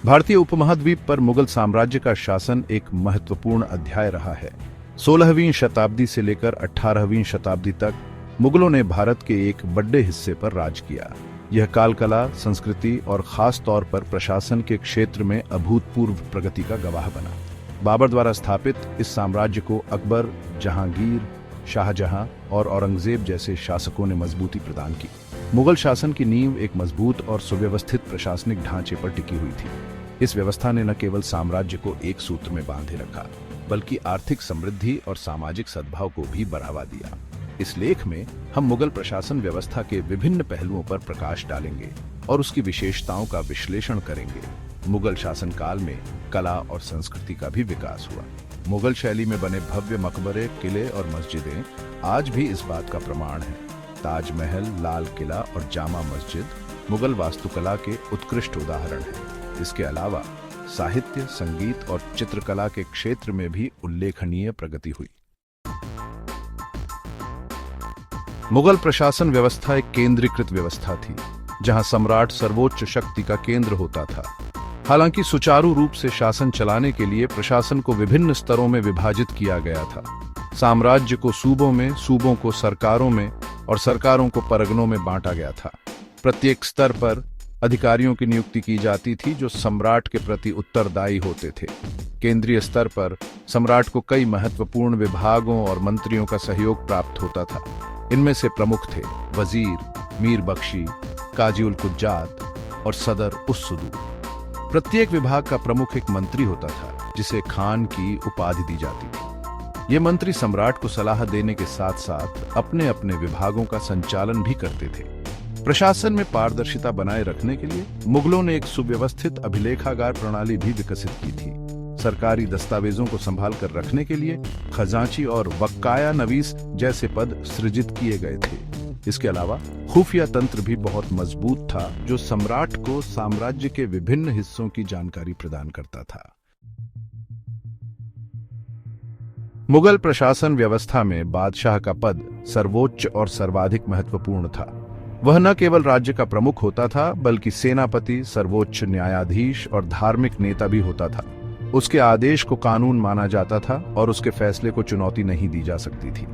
भारतीय उपमहाद्वीप पर मुगल साम्राज्य का शासन एक महत्वपूर्ण अध्याय रहा है। 16वीं शताब्दी से लेकर 18वीं शताब्दी तक मुगलों ने भारत के एक बड़े हिस्से पर राज किया। यह काल कला, संस्कृति और खास तौर पर प्रशासन के क्षेत्र में अभूतपूर्व प्रगति का गवाह बना। बाबर द्वारा स्थापित इस साम्राज्य को अकबर, जहांगीर, शाहजहां और औरंगजेब जैसे शासकों ने मजबूती प्रदान की। मुगल शासन की नींव एक मजबूत और सुव्यवस्थित प्रशासनिक ढांचे पर टिकी हुई थी। इस व्यवस्था ने न केवल साम्राज्य को एक सूत्र में बांधे रखा, बल्कि आर्थिक समृद्धि और सामाजिक सद्भाव को भी बढ़ावा दिया। इस लेख में हम मुगल प्रशासन व्यवस्था के विभिन्न पहलुओं पर प्रकाश डालेंगे और उसकी विशेषताओं का विश्लेषण करेंगे। मुगल शासनकाल में कला और संस्कृति का भी विकास हुआ। मुगल शैली में बने भव्य मकबरे, किले और मस्जिदें आज भी इस बात का प्रमाण है। ताजमहल, लाल किला और जामा मस्जिद मुगल वास्तुकला के उत्कृष्ट उदाहरण हैं। इसके अलावा साहित्य, संगीत और चित्रकला के क्षेत्र में भी उल्लेखनीय प्रगति हुई। मुगल प्रशासन व्यवस्था एक केंद्रीकृत व्यवस्था थी, जहां सम्राट सर्वोच्च शक्ति का केंद्र होता था। हालांकि सुचारू रूप से शासन चलाने के लिए प्रशासन को विभिन्न स्तरों में विभाजित किया गया था। साम्राज्य को सूबों में, सूबों को सरकारों में और सरकारों को परगनों में बांटा गया था। प्रत्येक स्तर पर अधिकारियों की नियुक्ति की जाती थी जो सम्राट के प्रति उत्तरदायी होते थे। केंद्रीय स्तर पर सम्राट को कई महत्वपूर्ण विभागों और मंत्रियों का सहयोग प्राप्त होता था। इनमें से प्रमुख थे वजीर, मीर बख्शी, काजी उल कुज्जात और सदर उस सुदूर। प्रत्येक विभाग का प्रमुख एक मंत्री होता था, जिसे खान की उपाधि दी जाती थी। ये मंत्री सम्राट को सलाह देने के साथ साथ अपने अपने विभागों का संचालन भी करते थे। प्रशासन में पारदर्शिता बनाए रखने के लिए मुगलों ने एक सुव्यवस्थित अभिलेखागार प्रणाली भी विकसित की थी। सरकारी दस्तावेजों को संभाल कर रखने के लिए खजांची और वक्काया नवीस जैसे पद सृजित किए गए थे। इसके अलावा खुफिया तंत्र भी बहुत मजबूत था, जो सम्राट को साम्राज्य के विभिन्न हिस्सों की जानकारी प्रदान करता था। मुगल प्रशासन व्यवस्था में बादशाह का पद सर्वोच्च और सर्वाधिक महत्वपूर्ण था। वह न केवल राज्य का प्रमुख होता था, बल्कि सेनापति, सर्वोच्च न्यायाधीश और धार्मिक नेता भी होता था। उसके आदेश को कानून माना जाता था और उसके फैसले को चुनौती नहीं दी जा सकती थी।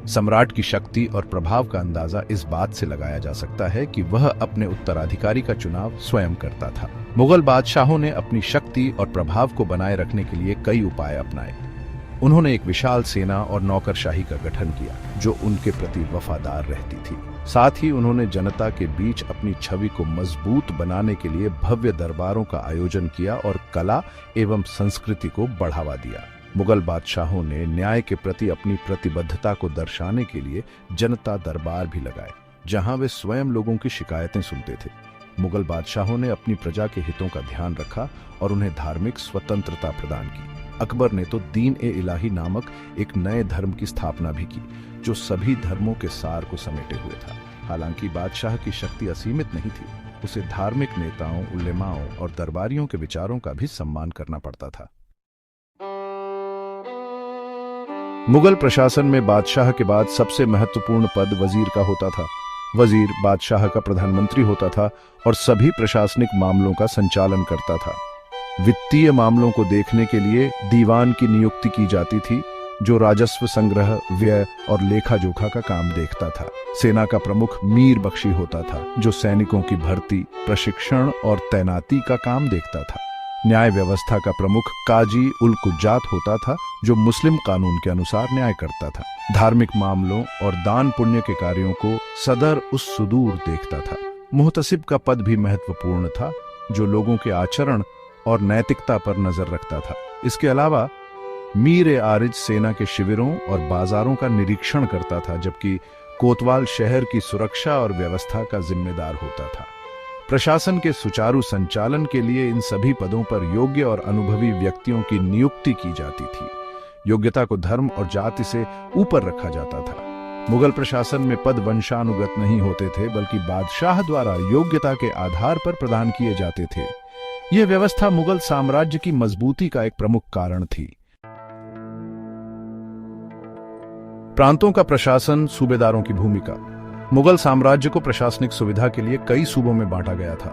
सम्राट की शक्ति और प्रभाव का अंदाजा इस बात से लगाया जा सकता है कि वह अपने उत्तराधिकारी का चुनाव स्वयं करता था। मुगल बादशाहों ने अपनी शक्ति और प्रभाव को बनाए रखने के लिए कई उपाय अपनाए। उन्होंने एक विशाल सेना और नौकरशाही का गठन किया, जो उनके प्रति वफादार रहती थी। साथ ही उन्होंने जनता के बीच अपनी छवि को मजबूत बनाने के लिए भव्य दरबारों का आयोजन किया और कला एवं संस्कृति को बढ़ावा दिया। मुगल बादशाहों ने न्याय के प्रति अपनी प्रतिबद्धता को दर्शाने के लिए जनता दरबार भी लगाए, जहां वे स्वयं लोगों की शिकायतें सुनते थे। मुगल बादशाहों ने अपनी प्रजा के हितों का ध्यान रखा और उन्हें धार्मिक स्वतंत्रता प्रदान की। अकबर ने तो दीन ए इलाही नामक एक नए धर्म की स्थापना भी की, जो सभी धर्मों के सार को समेटे हुए था। हालांकि बादशाह की शक्ति असीमित नहीं थी, उसे धार्मिक नेताओं, उलेमाओं और दरबारियों के विचारों का भी सम्मान करना पड़ता था। मुगल प्रशासन में बादशाह के बाद सबसे महत्वपूर्ण पद वजीर का होता था। वजीर बादशाह का प्रधानमंत्री होता था और सभी प्रशासनिक मामलों का संचालन करता था। वित्तीय मामलों को देखने के लिए दीवान की नियुक्ति की जाती थी, जो राजस्व संग्रह, व्यय और लेखा जोखा का काम देखता था। सेना का प्रमुख मीर बख्शी होता था, जो सैनिकों की भर्ती, प्रशिक्षण और तैनाती का काम देखता था। न्याय व्यवस्था का प्रमुख काजी उल कुज्जात होता था, जो मुस्लिम कानून के अनुसार न्याय करता था। धार्मिक मामलों और दान पुण्य के कार्यों को सदर उस सुदूर देखता था। मुहतसिब का पद भी महत्वपूर्ण था, जो लोगों के आचरण और नैतिकता पर नजर रखता था। इसके अलावा मीर आरिज सेना के शिविरों और बाजारों का निरीक्षण करता था, जबकि कोतवाल शहर की सुरक्षा और व्यवस्था का जिम्मेदार होता था। प्रशासन के सुचारू संचालन के लिए इन सभी पदों पर योग्य और अनुभवी व्यक्तियों की नियुक्ति की जाती थी। योग्यता को धर्म और जाति से ऊपर रखा जाता था। मुगल प्रशासन में पद वंशानुगत नहीं होते थे, बल्कि बादशाह द्वारा योग्यता के आधार पर प्रदान किए जाते थे। यह व्यवस्था मुगल साम्राज्य की मजबूती का एक प्रमुख कारण थी। प्रांतों का प्रशासन, सूबेदारों की भूमिका। मुगल साम्राज्य को प्रशासनिक सुविधा के लिए कई सूबों में बांटा गया था।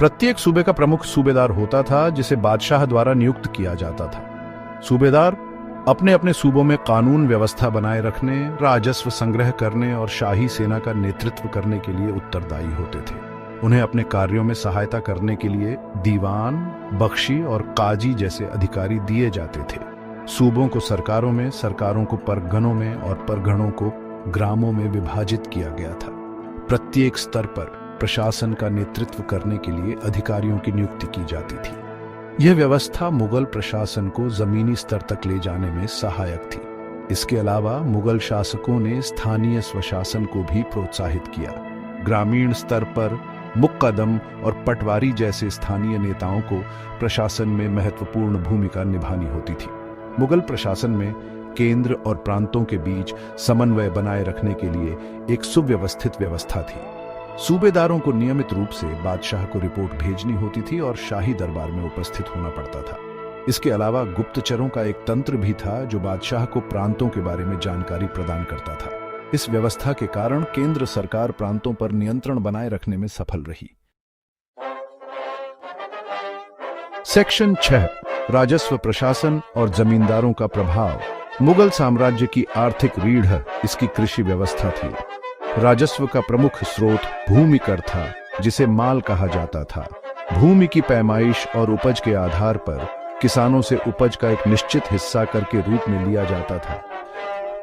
प्रत्येक सूबे का प्रमुख सूबेदार होता था जिसे बादशाह द्वारा नियुक्त किया जाता था। सूबेदार अपने अपने सूबों में कानून व्यवस्था बनाए रखने, राजस्व संग्रह करने और शाही सेना का नेतृत्व करने के लिए उत्तरदायी होते थे। उन्हें अपने कार्यों में सहायता करने के लिए दीवान, बख्शी और काजी जैसे अधिकारी दिए जाते थे। सूबों को सरकारों में, सरकारों को परगनों में और परगणों को ग्रामों में विभाजित किया गया था। प्रत्येक स्तर पर प्रशासन का नेतृत्व करने के लिए अधिकारियों की नियुक्ति की जाती थी। यह व्यवस्था मुगल प्रशासन को जमीनी स्तर तक ले जाने में सहायक थी। इसके अलावा मुगल शासकों ने स्थानीय स्वशासन को भी प्रोत्साहित किया। ग्रामीण स्तर पर मुक्कादम और पटवारी जैसे स्थानीय नेताओं को प्रशासन में महत्वपूर्ण भूमिका निभानी होती थी। मुगल प्रशासन में केंद्र और प्रांतों के बीच समन्वय बनाए रखने के लिए एक सुव्यवस्थित व्यवस्था थी। सूबेदारों को नियमित रूप से बादशाह को रिपोर्ट भेजनी होती थी और शाही दरबार में उपस्थित होना पड़ता था। इसके अलावा गुप्तचरों का एक तंत्र भी था जो बादशाह को प्रांतों के बारे में जानकारी प्रदान करता था। इस व्यवस्था के कारण केंद्र सरकार प्रांतों पर नियंत्रण बनाए रखने में सफल रही। सेक्शन 6, राजस्व प्रशासन और जमींदारों का प्रभाव। मुगल साम्राज्य की आर्थिक रीढ़ इसकी कृषि व्यवस्था थी। राजस्व का प्रमुख स्रोत भूमि कर था, जिसे माल कहा जाता था। भूमि की पैमाइश और उपज के आधार पर किसानों से उपज का एक निश्चित हिस्सा कर के रूप में लिया जाता था।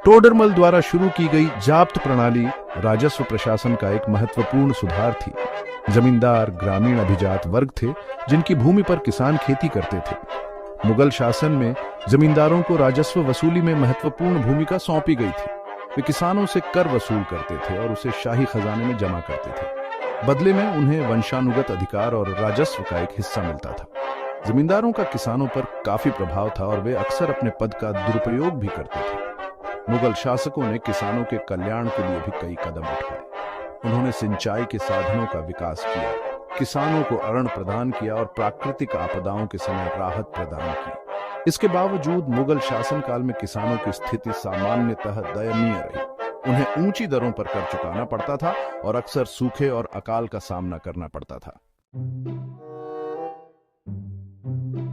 टोडरमल द्वारा शुरू की गई जाब्त प्रणाली राजस्व प्रशासन का एक महत्वपूर्ण सुधार थी। जमींदार ग्रामीण अभिजात वर्ग थे जिनकी भूमि पर किसान खेती करते थे। मुगल शासन में जमींदारों को राजस्व वसूली में महत्वपूर्ण भूमिका सौंपी गई थी। वे किसानों से कर वसूल करते थे और उसे शाही खजाने में जमा करते थे। बदले में उन्हें वंशानुगत अधिकार और राजस्व का एक हिस्सा मिलता था। जमींदारों का किसानों पर काफी प्रभाव था और वे अक्सर अपने पद का दुरुपयोग भी करते थे। मुगल शासकों ने किसानों के कल्याण के लिए भी कई कदम उठाए। उन्होंने सिंचाई के साधनों का विकास किया, किसानों को अरण प्रदान किया और प्राकृतिक आपदाओं के समय राहत प्रदान की। इसके बावजूद मुगल शासनकाल में किसानों की स्थिति सामान्यतः दयनीय रही। उन्हें ऊंची दरों पर कर चुकाना पड़ता था और अक्सर सूखे और अकाल का सामना करना पड़ता था।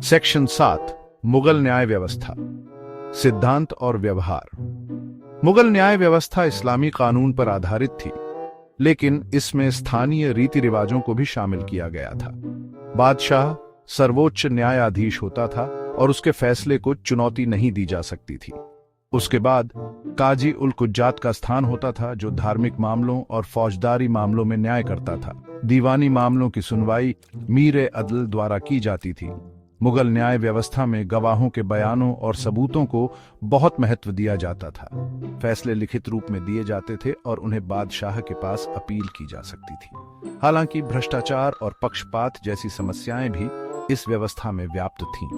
सेक्शन 7, मुगल न्याय व्यवस्था, सिद्धांत और व्यवहार। मुगल न्याय व्यवस्था इस्लामी कानून पर आधारित थी, लेकिन इसमें स्थानीय रीति रिवाजों को भी शामिल किया गया था। बादशाह सर्वोच्च न्यायाधीश होता था और उसके फैसले को चुनौती नहीं दी जा सकती थी। उसके बाद काजी उल कुज्जात का स्थान होता था जो धार्मिक मामलों और फौजदारी मामलों में न्याय करता था। दीवानी मामलों की सुनवाई मीर अदल द्वारा की जाती थी। मुगल न्याय व्यवस्था में गवाहों के बयानों और सबूतों को बहुत महत्व दिया जाता था। फैसले लिखित रूप में दिए जाते थे और उन्हें बादशाह के पास अपील की जा सकती थी। हालांकि भ्रष्टाचार और पक्षपात जैसी समस्याएं भी इस व्यवस्था में व्याप्त थीं।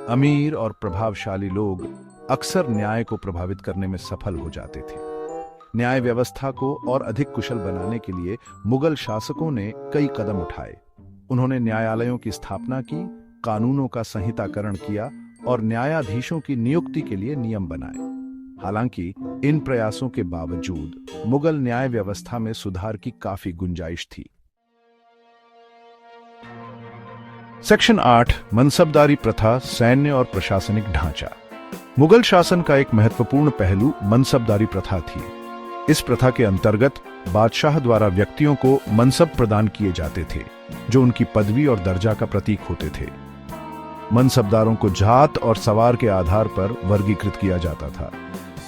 अमीर और प्रभावशाली लोग अक्सर न्याय को प्रभावित करने में सफल हो जाते थे। न्याय व्यवस्था को और अधिक कुशल बनाने के लिए मुगल शासकों ने कई कदम उठाए। उन्होंने न्यायालयों की स्थापना की, कानूनों का संहिताकरण किया और न्यायाधीशों की नियुक्ति के लिए नियम बनाए। हालांकि इन प्रयासों के बावजूद मुगल न्याय व्यवस्था में सुधार की काफी गुंजाइश थी। सेक्शन 8, मनसबदारी प्रथा, सैन्य और प्रशासनिक ढांचा। मुगल शासन का एक महत्वपूर्ण पहलू मनसबदारी प्रथा थी। इस प्रथा के अंतर्गत बादशाह द्वारा व्यक्तियों को मनसब प्रदान किए जाते थे जो उनकी पदवी और दर्जा का प्रतीक होते थे। मनसबदारों को जात और सवार के आधार पर वर्गीकृत किया जाता था।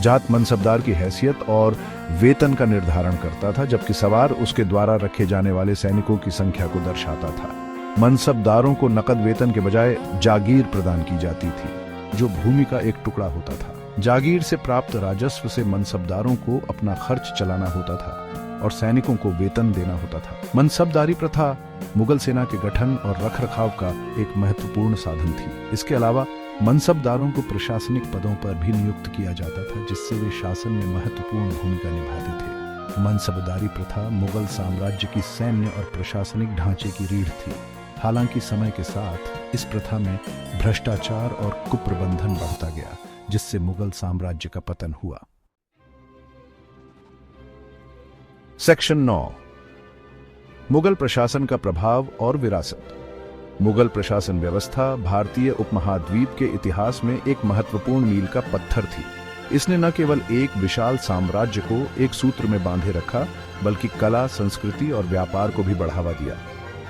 जात मनसबदार की हैसियत और वेतन का निर्धारण करता था, जबकि सवार उसके द्वारा रखे जाने वाले सैनिकों की संख्या को दर्शाता था। मनसबदारों को नकद वेतन के बजाय जागीर प्रदान की जाती थी, जो भूमि का एक टुकड़ा होता था। जागीर से प्राप्त राजस्व से मनसबदारों को अपना खर्च चलाना होता था और सैनिकों को वेतन देना होता था। मनसबदारी प्रथा मुगल सेना के गठन और रखरखाव का एक महत्वपूर्ण साधन थी। इसके अलावा मनसबदारों को प्रशासनिक पदों पर भी नियुक्त किया जाता था, जिससे वे शासन में महत्वपूर्ण भूमिका निभाते थे। मनसबदारी प्रथा मुगल साम्राज्य की सैन्य और प्रशासनिक ढांचे की रीढ़ थी। हालांकि समय के साथ इस प्रथा में भ्रष्टाचार और कुप्रबंधन बढ़ता गया, जिससे मुगल साम्राज्य का पतन हुआ। सेक्शन 9, मुगल प्रशासन का प्रभाव और विरासत। मुगल प्रशासन व्यवस्था भारतीय उपमहाद्वीप के इतिहास में एक महत्वपूर्ण मील का पत्थर थी। इसने न केवल एक विशाल साम्राज्य को एक सूत्र में बांधे रखा, बल्कि कला, संस्कृति और व्यापार को भी बढ़ावा दिया।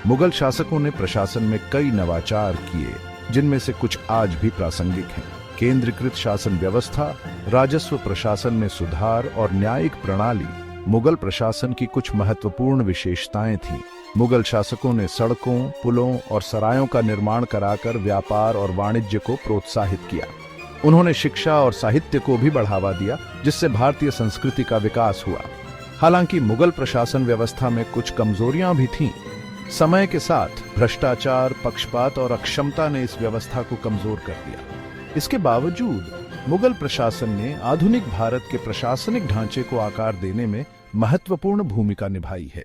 मुगल शासकों ने प्रशासन में कई नवाचार किए, जिनमें से कुछ आज भी प्रासंगिक हैं। केंद्रीकृत शासन व्यवस्था, राजस्व प्रशासन में सुधार और न्यायिक प्रणाली मुगल प्रशासन की कुछ महत्वपूर्ण विशेषताएं थीं। मुगल शासकों ने सड़कों, पुलों और सरायों का निर्माण कराकर व्यापार और वाणिज्य को प्रोत्साहित किया। उन्होंने शिक्षा और साहित्य को भी बढ़ावा दिया, जिससे भारतीय संस्कृति का विकास हुआ। हालांकि मुगल प्रशासन व्यवस्था में कुछ कमजोरियां भी थीं। समय के साथ भ्रष्टाचार, पक्षपात और अक्षमता ने इस व्यवस्था को कमजोर कर दिया। इसके बावजूद मुगल प्रशासन ने आधुनिक भारत के प्रशासनिक ढांचे को आकार देने में महत्वपूर्ण भूमिका निभाई है।